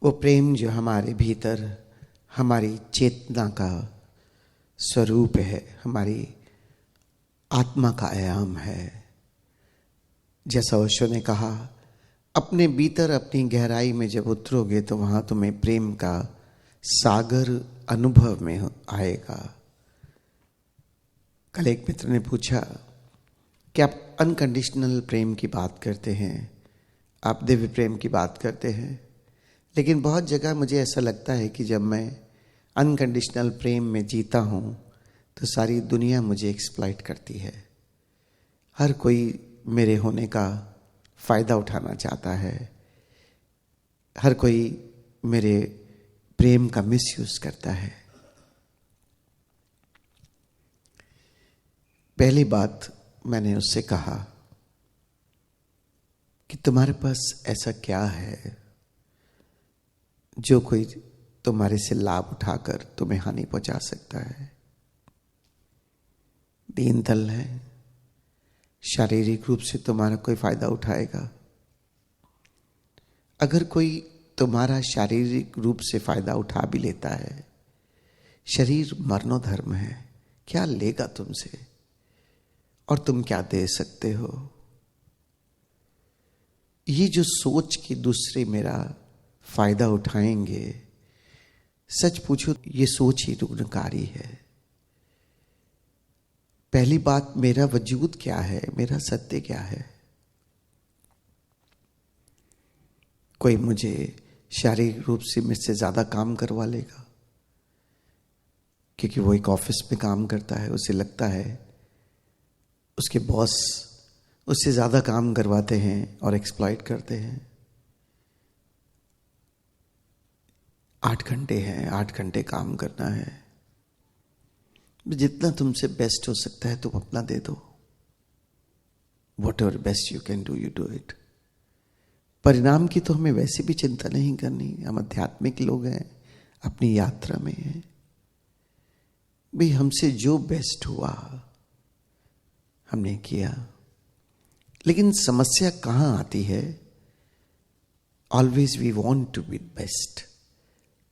वो प्रेम जो हमारे भीतर हमारी चेतना का स्वरूप है, हमारी आत्मा का आयाम है। जैसा ओशो ने कहा, अपने भीतर अपनी गहराई में जब उतरोगे तो वहां तुम्हें प्रेम का सागर अनुभव में आएगा। कल एक मित्र ने पूछा कि आप अनकंडीशनल प्रेम की बात करते हैं, आप दिव्य प्रेम की बात करते हैं, लेकिन बहुत जगह मुझे ऐसा लगता है कि जब मैं अनकंडीशनल प्रेम में जीता हूं तो सारी दुनिया मुझे एक्सप्लॉइट करती है। हर कोई मेरे होने का फायदा उठाना चाहता है, हर कोई मेरे प्रेम का मिसयूज करता है। पहली बात मैंने उससे कहा कि तुम्हारे पास ऐसा क्या है जो कोई तुम्हारे से लाभ उठाकर तुम्हें हानि पहुंचा सकता है। दीन दल है, शारीरिक रूप से तुम्हारा कोई फायदा उठाएगा। अगर कोई तुम्हारा शारीरिक रूप से फायदा उठा भी लेता है, शरीर मरणोधर्म है, क्या लेगा तुमसे और तुम क्या दे सकते हो। ये जो सोच कि दूसरे मेरा फायदा उठाएंगे, सच पूछो ये सोच ही रुग्णकारी है। पहली बात, मेरा वजूद क्या है, मेरा सत्य क्या है। कोई मुझे शारीरिक रूप से मुझसे ज्यादा काम करवा लेगा क्योंकि वो एक ऑफिस में काम करता है, उसे लगता है उसके बॉस उससे ज्यादा काम करवाते हैं और एक्सप्लॉइट करते हैं। 8 घंटे हैं, 8 घंटे काम करना है, जितना तुमसे बेस्ट हो सकता है तुम अपना दे दो। What ever best you can do, you do it. परिणाम की तो हमें वैसे भी चिंता नहीं करनी, हम आध्यात्मिक लोग हैं, अपनी यात्रा में हैं। भाई हमसे जो बेस्ट हुआ हमने किया। लेकिन समस्या कहां आती है? Always we want to be best,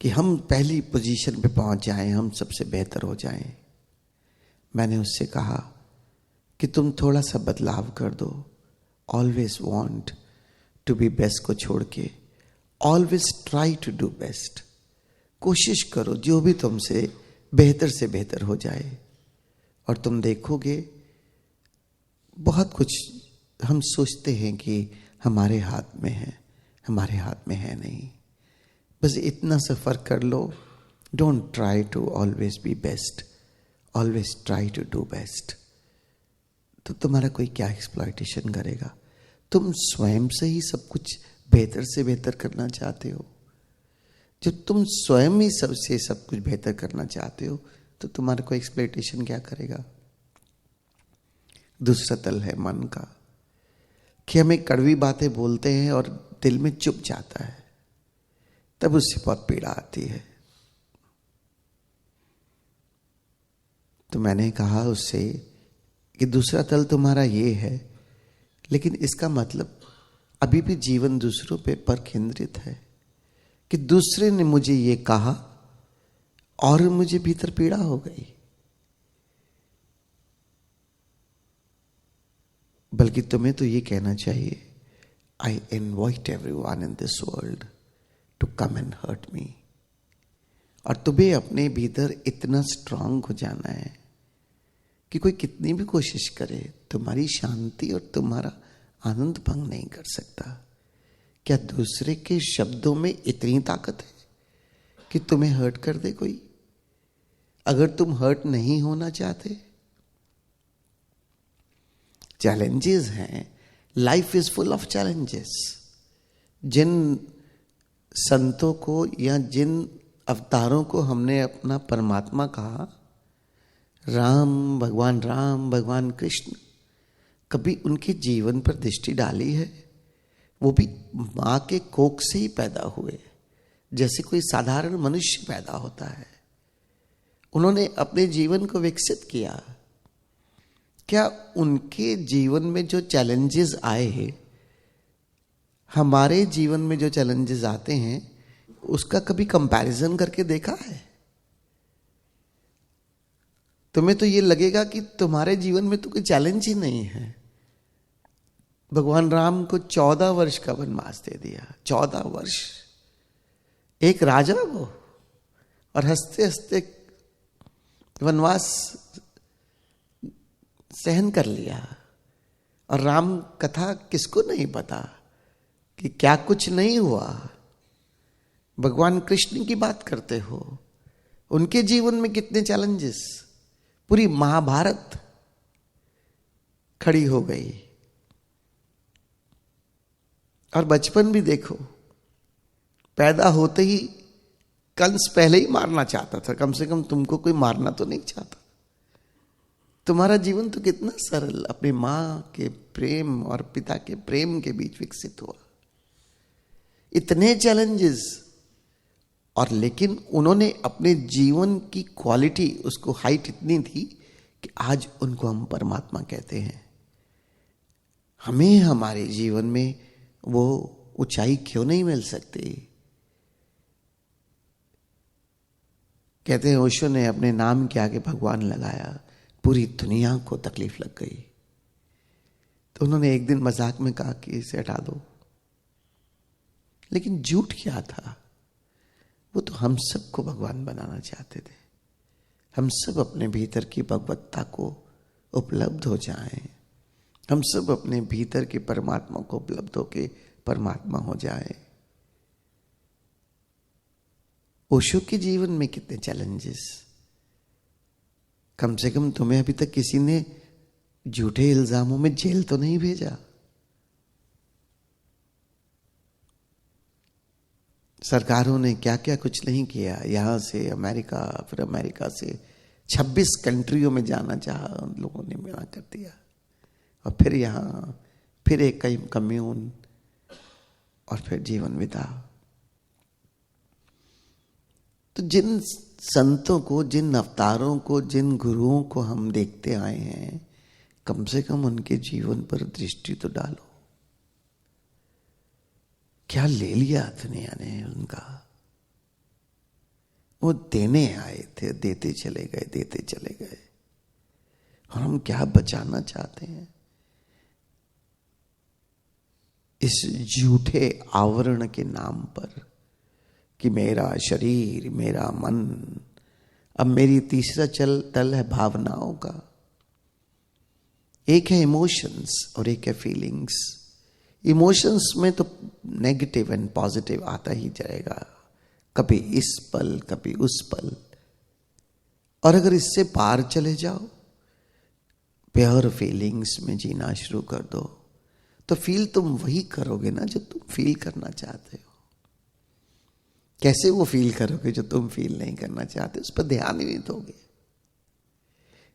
कि हम पहली पोजीशन पे पहुंच जाएं, हम सबसे बेहतर हो जाएं। मैंने उससे कहा कि तुम थोड़ा सा बदलाव कर दो। Always want to be best को छोड़ के always try to do best. कोशिश करो जो भी तुमसे बेहतर से बेहतर हो जाए, और तुम देखोगे बहुत कुछ हम सोचते हैं कि हमारे हाथ में है, हमारे हाथ में है नहीं। बस इतना सा फर्क कर लो, don't try to always be best, always try to do best. तो तुम्हारा कोई क्या एक्सप्लॉयटेशन करेगा? तुम स्वयं से ही सब कुछ बेहतर से बेहतर करना चाहते हो। जब तुम स्वयं ही सबसे सब कुछ बेहतर करना चाहते हो तो तुम्हारा कोई एक्सप्लॉयटेशन क्या करेगा? दूसरा तल है मन का, कि हमें कड़वी बातें बोलते हैं और दिल में चुप जाता है, तब उससे बहुत पीड़ा आती है। तो मैंने कहा उससे कि दूसरा तल तुम्हारा ये है, लेकिन इसका मतलब अभी भी जीवन दूसरों पर केंद्रित है, कि दूसरे ने मुझे ये कहा और मुझे भीतर पीड़ा हो गई। बल्कि तुम्हें तो ये कहना चाहिए, I invite everyone in this world to come and hurt me. और तुम्हें अपने भीतर इतना स्ट्रांग हो जाना है कि कोई कितनी भी कोशिश करे, तुम्हारी शांति और तुम्हारा आनंद भंग नहीं कर सकता। क्या दूसरे के शब्दों में इतनी ताकत है कि तुम्हें हर्ट कर दे कोई? अगर तुम हर्ट नहीं होना चाहते, चैलेंजेस हैं, life is full of challenges. जिन संतों को या जिन अवतारों को हमने अपना परमात्मा कहा, राम, भगवान कृष्ण, कभी उनके जीवन पर दृष्टि डाली है? वो भी मां के कोख से ही पैदा हुए, जैसे कोई साधारण मनुष्य पैदा होता है। उन्होंने अपने जीवन को विकसित किया। क्या उनके जीवन में जो चैलेंजेस आए, हमारे जीवन में जो चैलेंजेस आते हैं, उसका कभी कंपैरिजन करके देखा है? तुम्हें तो ये लगेगा कि तुम्हारे जीवन में तो कोई चैलेंज ही नहीं है। भगवान राम को 14 वर्ष का वनवास दे दिया, 14 वर्ष, एक राजा वो, और हंसते हंसते वनवास सहन कर लिया। और राम कथा किसको नहीं पता कि क्या कुछ नहीं हुआ। भगवान कृष्ण की बात करते हो, उनके जीवन में कितने चैलेंजेस, पूरी महाभारत खड़ी हो गई। और बचपन भी देखो, पैदा होते ही कंस पहले ही मारना चाहता था, कम से कम तुमको कोई मारना तो नहीं चाहता। तुम्हारा जीवन तो कितना सरल अपनी मां के प्रेम और पिता के प्रेम के बीच विकसित हुआ। इतने चैलेंजेस, और लेकिन उन्होंने अपने जीवन की क्वालिटी, उसको हाइट इतनी थी कि आज उनको हम परमात्मा कहते हैं। हमें हमारे जीवन में वो ऊंचाई क्यों नहीं मिल सकती? कहते हैं ओशो ने अपने नाम के आगे भगवान लगाया, पूरी दुनिया को तकलीफ लग गई। तो उन्होंने एक दिन मजाक में कहा कि इसे हटा दो, लेकिन झूठ क्या था? वो तो हम सबको भगवान बनाना चाहते थे। हम सब अपने भीतर की भगवत्ता को उपलब्ध हो जाएं, हम सब अपने भीतर के परमात्मा को उपलब्ध होके परमात्मा हो जाएं। ओशो के जीवन में कितने चैलेंजेस। कम से कम तुम्हें अभी तक किसी ने झूठे इल्जामों में जेल तो नहीं भेजा। सरकारों ने क्या क्या कुछ नहीं किया। यहां से अमेरिका, फिर अमेरिका से 26 कंट्रियों में जाना चाहा, उन लोगों ने मना कर दिया। और फिर यहां, फिर एक कई कम्यून, और फिर जीवन बिता। तो जिन संतों को, जिन अवतारों को, जिन गुरुओं को हम देखते आए हैं, कम से कम उनके जीवन पर दृष्टि तो डालो। क्या ले लिया दुनिया ने उनका? वो देने आए थे, देते चले गए, देते चले गए। और हम क्या बचाना चाहते हैं? इस झूठे आवरण के नाम पर कि मेरा शरीर, मेरा मन। अब मेरी तीसरा तल है भावनाओं का। एक है इमोशंस और एक है फीलिंग्स। इमोशंस में तो नेगेटिव एंड पॉजिटिव आता ही जाएगा, कभी इस पल, कभी उस पल। और अगर इससे पार चले जाओ, प्योर फीलिंग्स में जीना शुरू कर दो, तो फील तुम वही करोगे ना जो तुम फील करना चाहते हो। कैसे वो फील करोगे जो तुम फील नहीं करना चाहते? उस पर ध्यान ही नहीं दोगे।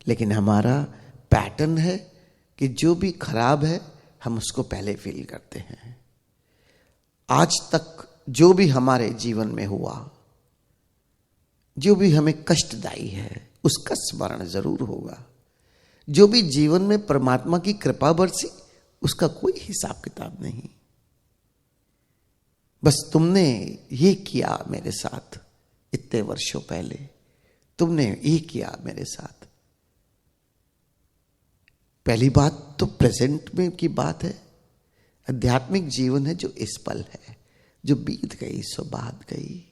लेकिन हमारा पैटर्न है कि जो भी खराब है हम उसको पहले फील करते हैं। आज तक जो भी हमारे जीवन में हुआ, जो भी हमें कष्टदायी है, उसका स्मरण जरूर होगा। जो भी जीवन में परमात्मा की कृपा बरसी, उसका कोई हिसाब किताब नहीं। बस तुमने ये किया मेरे साथ इतने वर्षों पहले, तुमने ये किया मेरे साथ। पहली बात तो प्रेजेंट में की बात है। आध्यात्मिक जीवन है जो इस पल है, जो बीत गई सो बात गई।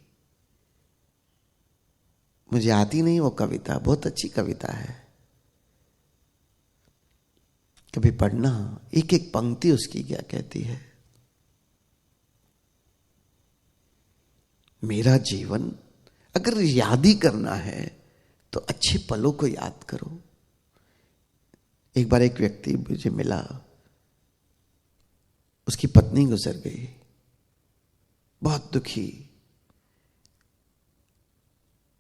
मुझे आती नहीं वो कविता, बहुत अच्छी कविता है, कभी पढ़ना। एक एक पंक्ति उसकी क्या कहती है। मेरा जीवन अगर याद ही करना है तो अच्छे पलों को याद करो। एक बार एक व्यक्ति मुझे मिला, उसकी पत्नी गुजर गई, बहुत दुखी,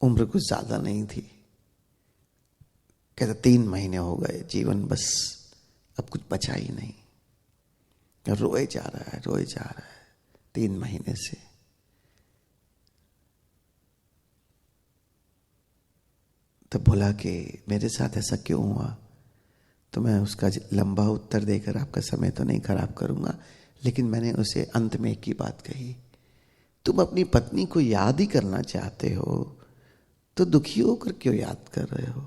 उम्र कुछ ज्यादा नहीं थी। कहता 3 महीने हो गए, जीवन बस अब कुछ बचा ही नहीं। रोए जा रहा है, रोए जा रहा है 3 महीने से। तब बोला कि मेरे साथ ऐसा क्यों हुआ? तो मैं उसका लंबा उत्तर देकर आपका समय तो नहीं खराब करूंगा, लेकिन मैंने उसे अंत में एक ही बात कही, तुम अपनी पत्नी को याद ही करना चाहते हो तो दुखी होकर क्यों याद कर रहे हो?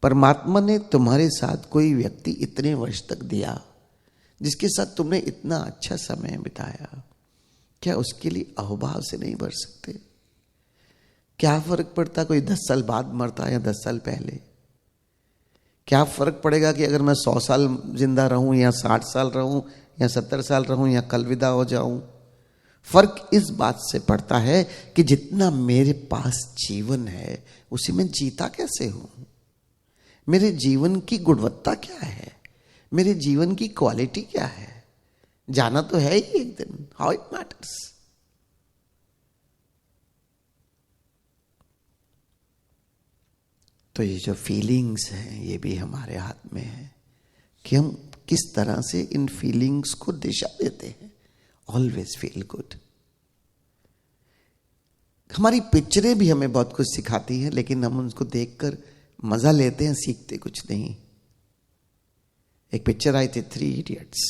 परमात्मा ने तुम्हारे साथ कोई व्यक्ति इतने वर्ष तक दिया जिसके साथ तुमने इतना अच्छा समय बिताया, क्या उसके लिए अहोभाव से नहीं बढ़ सकते? क्या फर्क पड़ता कोई 10 साल बाद मरता या 10 साल पहले? क्या फर्क पड़ेगा कि अगर मैं 100 साल जिंदा रहूं या 60 साल रहूं या 70 साल रहूं या कल विदा हो जाऊं? फर्क इस बात से पड़ता है कि जितना मेरे पास जीवन है उसे मैं जीता कैसे हूं, मेरे जीवन की गुणवत्ता क्या है, मेरे जीवन की क्वालिटी क्या है। जाना तो है ही एक दिन, हाउ इट मैटर्स। तो ये जो फीलिंग्स हैं ये भी हमारे हाथ में है कि हम किस तरह से इन फीलिंग्स को दिशा देते हैं। Always feel good. हमारी पिक्चरें भी हमें बहुत कुछ सिखाती हैं, लेकिन हम उनको देखकर मजा लेते हैं, सीखते कुछ नहीं। एक पिक्चर आई थी 3 इडियट्स,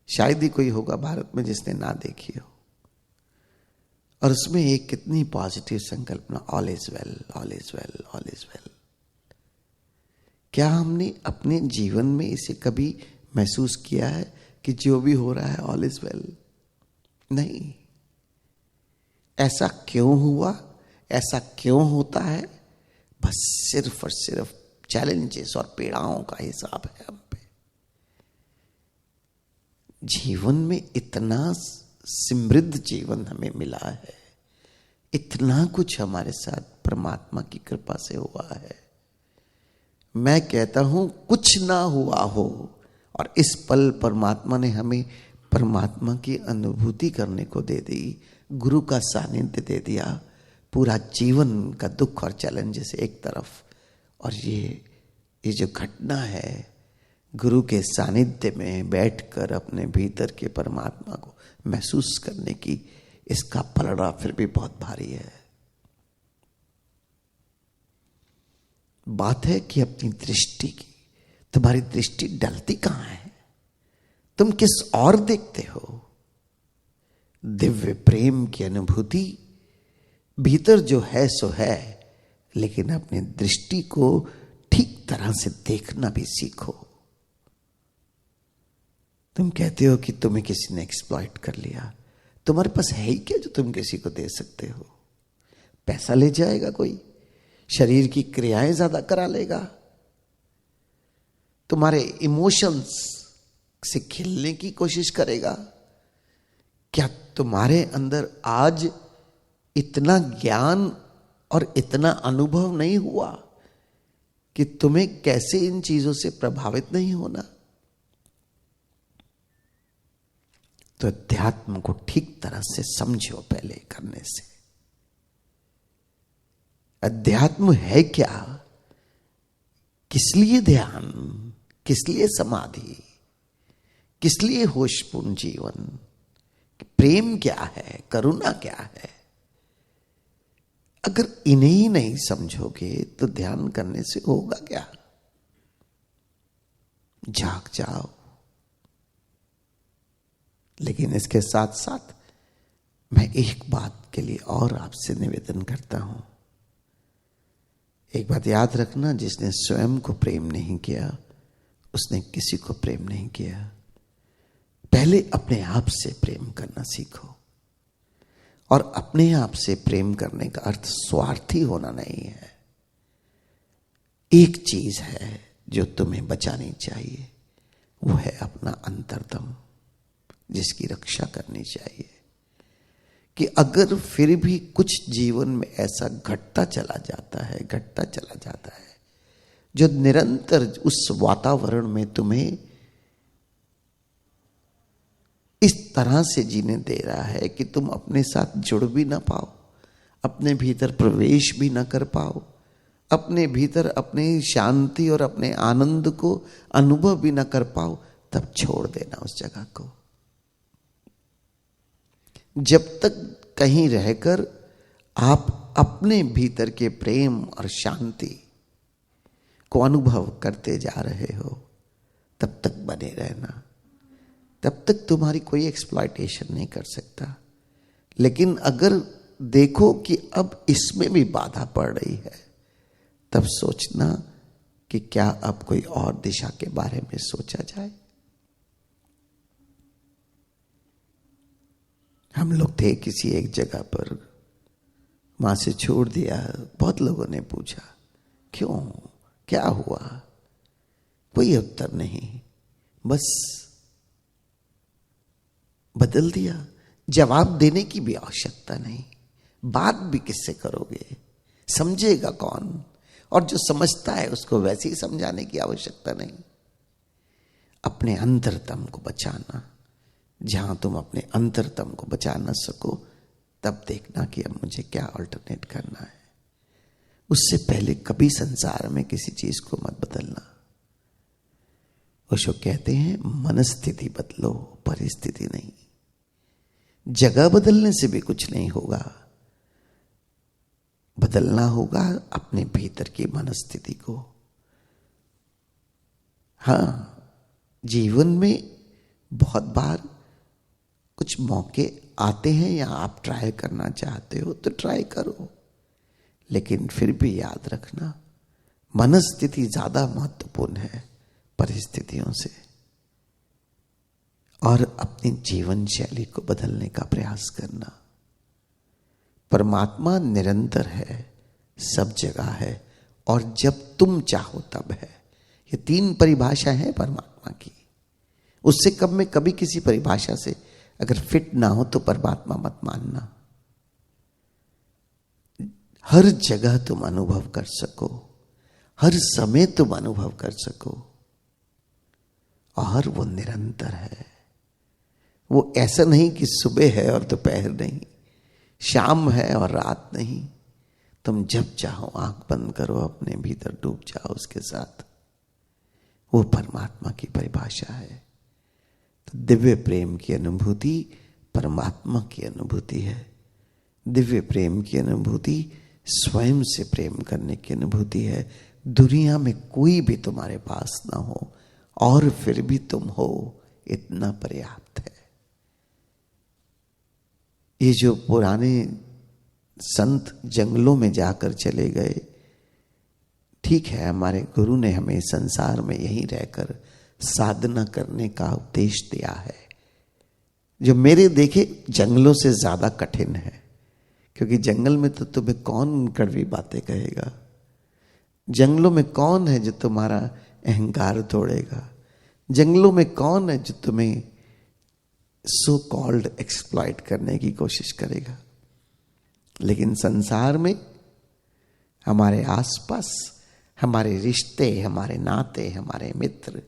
शायद ही कोई होगा भारत में जिसने ना देखी हो, और उसमें एक कितनी पॉजिटिव संकल्पना, all is well, all is well, all is well. क्या हमने अपने जीवन में इसे कभी महसूस किया है कि जो भी हो रहा है ऑल इज वेल? नहीं। ऐसा क्यों हुआ, ऐसा क्यों होता है? बस सिर्फ और सिर्फ चैलेंजेस और पीड़ाओं का हिसाब है हम पे। जीवन में इतना समृद्ध जीवन हमें मिला है, इतना कुछ हमारे साथ परमात्मा की कृपा से हुआ है। मैं कहता हूं कुछ ना हुआ हो और इस पल परमात्मा ने हमें परमात्मा की अनुभूति करने को दे दी, गुरु का सानिध्य दे दिया। पूरा जीवन का दुख और चैलेंजेस एक तरफ, और ये जो घटना है गुरु के सानिध्य में बैठकर अपने भीतर के परमात्मा को महसूस करने की, इसका पलड़ा फिर भी बहुत भारी है। बात है कि अपनी दृष्टि की, तुम्हारी दृष्टि डलती कहां है? तुम किस और देखते हो? दिव्य प्रेम की अनुभूति भीतर जो है सो है, लेकिन अपनी दृष्टि को ठीक तरह से देखना भी सीखो। तुम कहते हो कि तुम्हें किसी ने एक्सप्लॉइट कर लिया, तुम्हारे पास है ही क्या जो तुम किसी को दे सकते हो? पैसा ले जाएगा कोई, शरीर की क्रियाएं ज्यादा करा लेगा, तुम्हारे इमोशंस से खेलने की कोशिश करेगा। क्या तुम्हारे अंदर आज इतना ज्ञान और इतना अनुभव नहीं हुआ कि तुम्हें कैसे इन चीजों से प्रभावित नहीं होना? तो अध्यात्म को ठीक तरह से समझो पहले करने से। अध्यात्म है क्या? किस लिए ध्यान, किस लिए समाधि, किस लिए होशपूर्ण जीवन? प्रेम क्या है, करुणा क्या है? अगर इन्हें ही नहीं समझोगे तो ध्यान करने से होगा क्या? जाग जाओ। लेकिन इसके साथ साथ मैं एक बात के लिए और आपसे निवेदन करता हूं। एक बात याद रखना, जिसने स्वयं को प्रेम नहीं किया उसने किसी को प्रेम नहीं किया। पहले अपने आप से प्रेम करना सीखो, और अपने आप से प्रेम करने का अर्थ स्वार्थी होना नहीं है। एक चीज है जो तुम्हें बचानी चाहिए, वो है अपना अंतर्दम, जिसकी रक्षा करनी चाहिए। कि अगर फिर भी कुछ जीवन में ऐसा घटता चला जाता है जो निरंतर उस वातावरण में तुम्हें इस तरह से जीने दे रहा है कि तुम अपने साथ जुड़ भी ना पाओ, अपने भीतर प्रवेश भी ना कर पाओ, अपने भीतर अपने शांति और अपने आनंद को अनुभव भी ना कर पाओ, तब छोड़ देना उस जगह को। जब तक कहीं रहकर आप अपने भीतर के प्रेम और शांति को अनुभव करते जा रहे हो, तब तक बने रहना। तब तक तुम्हारी कोई एक्सप्लॉयटेशन नहीं कर सकता। लेकिन अगर देखो कि अब इसमें भी बाधा पड़ रही है, तब सोचना कि क्या अब कोई और दिशा के बारे में सोचा जाए। हम लोग थे किसी एक जगह पर, वहां से छोड़ दिया। बहुत लोगों ने पूछा क्यों, क्या हुआ, कोई उत्तर नहीं, बस बदल दिया। जवाब देने की भी आवश्यकता नहीं, बात भी किससे करोगे, समझेगा कौन, और जो समझता है उसको वैसे ही समझाने की आवश्यकता नहीं। अपने अंतरतम को बचाना, जहां तुम अपने अंतरतम को बचा न सको, तब देखना कि अब मुझे क्या अल्टरनेट करना है। उससे पहले कभी संसार में किसी चीज को मत बदलना। ओशो कहते हैं मनस्थिति बदलो, परिस्थिति नहीं। जगह बदलने से भी कुछ नहीं होगा, बदलना होगा अपने भीतर की मनस्थिति को। हाँ, जीवन में बहुत बार कुछ मौके आते हैं या आप ट्राई करना चाहते हो तो ट्राई करो, लेकिन फिर भी याद रखना मनस्थिति ज्यादा महत्वपूर्ण है परिस्थितियों से। और अपनी जीवन शैली को बदलने का प्रयास करना। परमात्मा निरंतर है, सब जगह है, और जब तुम चाहो तब है। ये 3 परिभाषा है परमात्मा की। उससे कब में कभी किसी परिभाषा से अगर फिट ना हो तो परमात्मा मत मानना। हर जगह तुम अनुभव कर सको, हर समय तुम अनुभव कर सको, और वो निरंतर है। वो ऐसा नहीं कि सुबह है और दोपहर नहीं, शाम है और रात नहीं। तुम जब चाहो आंख बंद करो, अपने भीतर डूब जाओ उसके साथ। वो परमात्मा की परिभाषा है। तो दिव्य प्रेम की अनुभूति परमात्मा की अनुभूति है। दिव्य प्रेम की अनुभूति स्वयं से प्रेम करने की अनुभूति है। दुनिया में कोई भी तुम्हारे पास ना हो और फिर भी तुम हो, इतना पर्याप्त है। ये जो पुराने संत जंगलों में जाकर चले गए, ठीक है, हमारे गुरु ने हमें संसार में यहीं रहकर साधना करने का उपदेश दिया है, जो मेरे देखे जंगलों से ज्यादा कठिन है। क्योंकि जंगल में तो तुम्हें कौन कड़वी बातें कहेगा, जंगलों में कौन है जो तुम्हारा अहंकार तोड़ेगा, जंगलों में कौन है जो तुम्हें सो कॉल्ड एक्सप्लॉइट करने की कोशिश करेगा। लेकिन संसार में हमारे आसपास हमारे रिश्ते, हमारे नाते, हमारे मित्र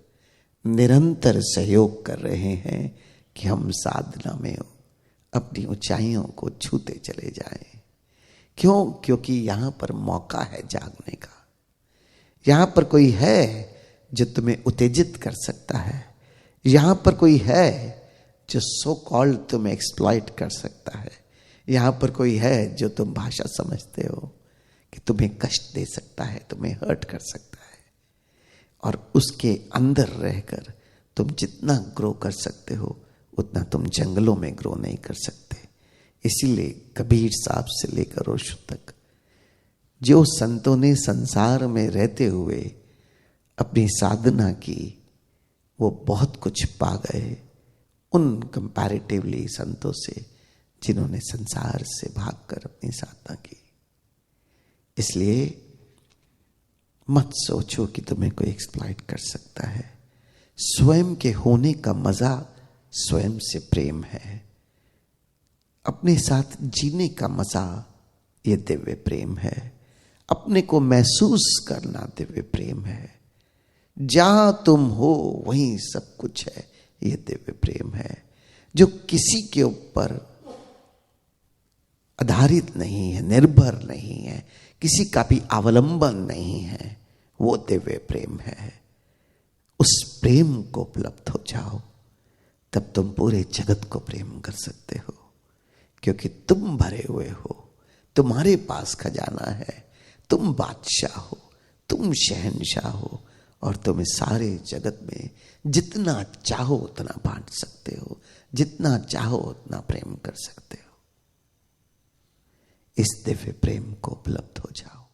निरंतर सहयोग कर रहे हैं कि हम साधना में अपनी ऊंचाइयों को छूते चले जाएं। क्यों? क्योंकि यहां पर मौका है जागने का। यहां पर कोई है जो तुम्हें उत्तेजित कर सकता है। यहां पर कोई है जो सो कॉल्ड तुम्हें एक्सप्लॉइट कर सकता है। यहां पर कोई है जो तुम भाषा समझते हो कि तुम्हें कष्ट दे सकता है, तुम्हें हर्ट कर सकता है। और उसके अंदर रहकर तुम जितना ग्रो कर सकते हो उतना तुम जंगलों में ग्रो नहीं कर सकते। इसीलिए कबीर साहब से लेकर ओशो तक जो संतों ने संसार में रहते हुए अपनी साधना की, वो बहुत कुछ पा गए उन कंपैरेटिवली संतों से जिन्होंने संसार से भागकर अपनी साधना की। इसलिए मत सोचो कि तुम्हें कोई एक्सप्लॉइट कर सकता है। स्वयं के होने का मजा स्वयं से प्रेम है। अपने साथ जीने का मजा ये दिव्य प्रेम है। अपने को महसूस करना दिव्य प्रेम है। जहां तुम हो वहीं सब कुछ है, ये दिव्य प्रेम है। जो किसी के ऊपर आधारित नहीं है, निर्भर नहीं है, किसी का भी अवलंबन नहीं है, वो दिव्य प्रेम है। उस प्रेम को उपलब्ध हो जाओ, तब तुम पूरे जगत को प्रेम कर सकते हो। क्योंकि तुम भरे हुए हो, तुम्हारे पास खजाना है, तुम बादशाह हो, तुम शहंशाह हो, और तुम इस सारे जगत में जितना चाहो उतना बांट सकते हो, जितना चाहो उतना प्रेम कर सकते हो। इस दिव्य प्रेम को उपलब्ध हो जाओ।